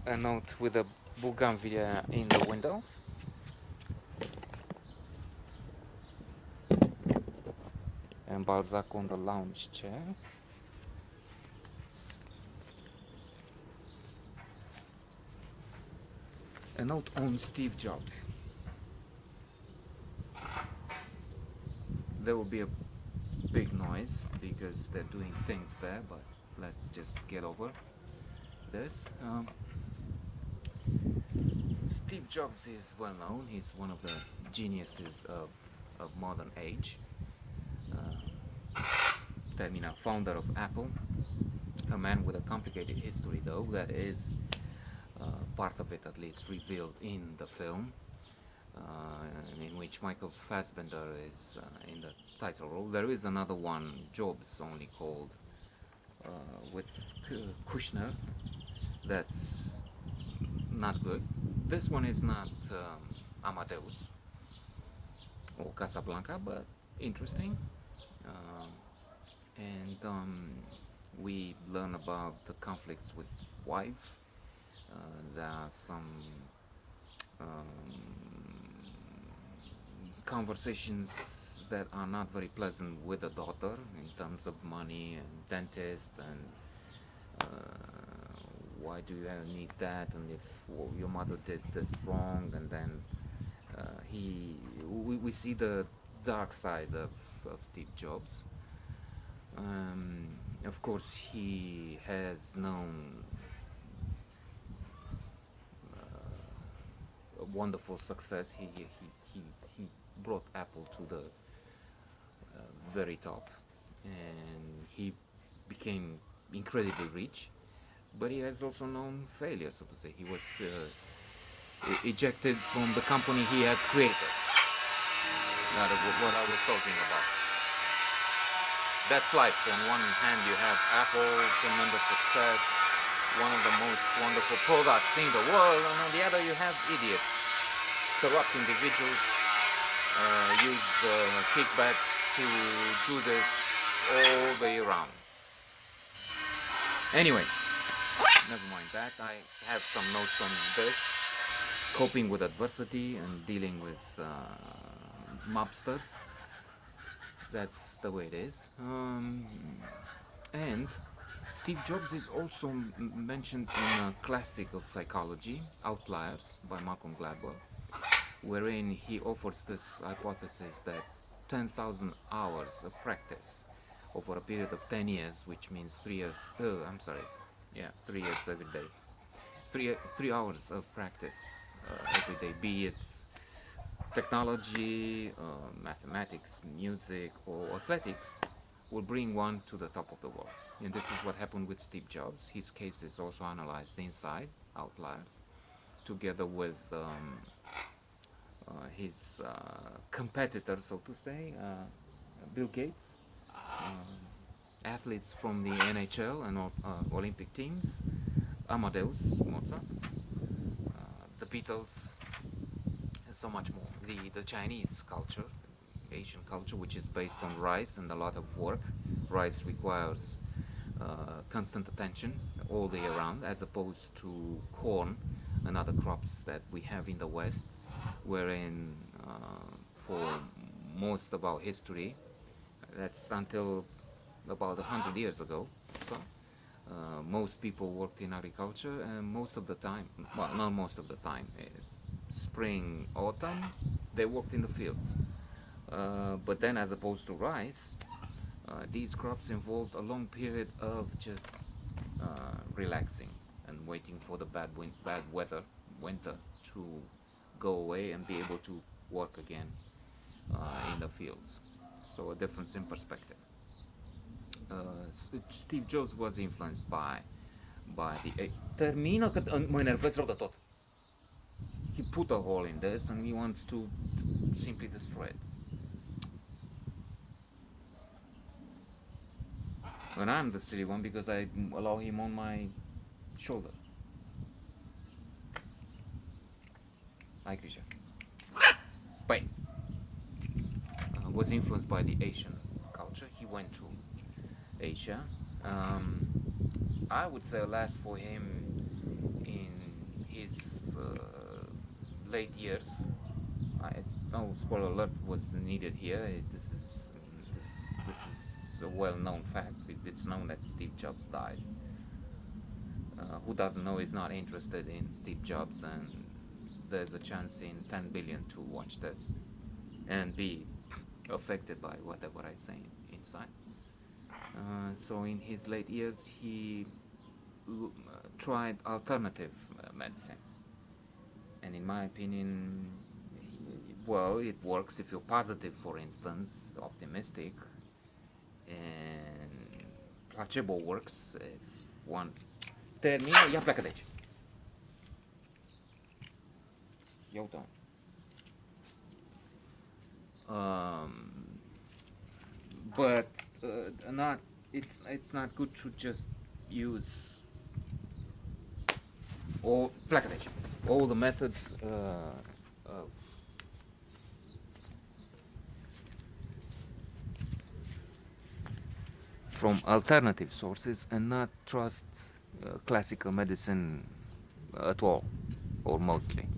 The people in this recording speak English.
a note with a bougainvillea in the window. And Balzac on the lounge chair. A note on Steve Jobs. There will be a big noise because they're doing things there, but let's just get over this. Steve Jobs is well known. He's one of the geniuses of modern age. Founder of Apple. A man with a complicated history, though, that is part of it at least revealed in the film, in which Michael Fassbender is in the title role. There is another one, Jobs only, called with Kushner, that's not good. This one is not Amadeus or Casablanca, but interesting. And we learn about the conflicts with wife. There are some conversations that are not very pleasant with the daughter in terms of money and dentist and why do you need that, and if your mother did this wrong, and then we see the dark side of Steve Jobs. Of course, he has known a wonderful success. He brought Apple to the very top, and he became incredibly rich. But he has also known failure, so to say. He was ejected from the company he has created. That is what I was talking about. That's life. On one hand, you have Apple, tremendous success, one of the most wonderful products in the world, and on the other, you have idiots, corrupt individuals, use kickbacks to do this all the year round. Anyway, never mind that. I have some notes on this. Coping with adversity and dealing with mobsters. That's the way it is. And Steve Jobs is also mentioned in a classic of psychology, Outliers, by Malcolm Gladwell, wherein he offers this hypothesis that 10,000 hours of practice over a period of 10 years, which means 3 years, 3 years every day. 3 hours of practice every day, be it technology, mathematics, music, or athletics, will bring one to the top of the world. And this is what happened with Steve Jobs. His case is also analyzed inside Outliers, together with his competitor, so to say, Bill Gates, athletes from the NHL and Olympic teams, Amadeus Mozart, the Beatles, and so much more. The Chinese culture, Asian culture, which is based on rice and a lot of work. Rice requires constant attention all the year round, as opposed to corn and other crops that we have in the West, wherein for most of our history, that's until about 100 years ago, so most people worked in agriculture, and most of the time, well, not most of the time, spring, autumn, they worked in the fields. But then, as opposed to rice, these crops involved a long period of just relaxing and waiting for the bad weather, winter, to go away and be able to work again in the fields. So a difference in perspective. Steve Jobs was influenced by the... Termină că mă enervez rău de tot. He put a hole in this and he wants to simply destroy it. And I'm the silly one because I allow him on my shoulder. Ai grijă. Băi, was influenced by the Asian culture. He went to Asia. I would say, alas for him, in his late years, no spoiler alert was needed here. This is a well-known fact. It's known that Steve Jobs died. Who doesn't know is not interested in Steve Jobs, and there's a chance in 10 billion to watch this and be affected by whatever I say inside. So in his late years, he tried alternative medicine, and in my opinion, well, it works if you're positive, for instance, optimistic, and placebo works if one. Termină, ia pleacă de aici. Ia uite. But not it's not good to just use all pleacă de aici. All the methods from alternative sources and not trust classical medicine at all or mostly.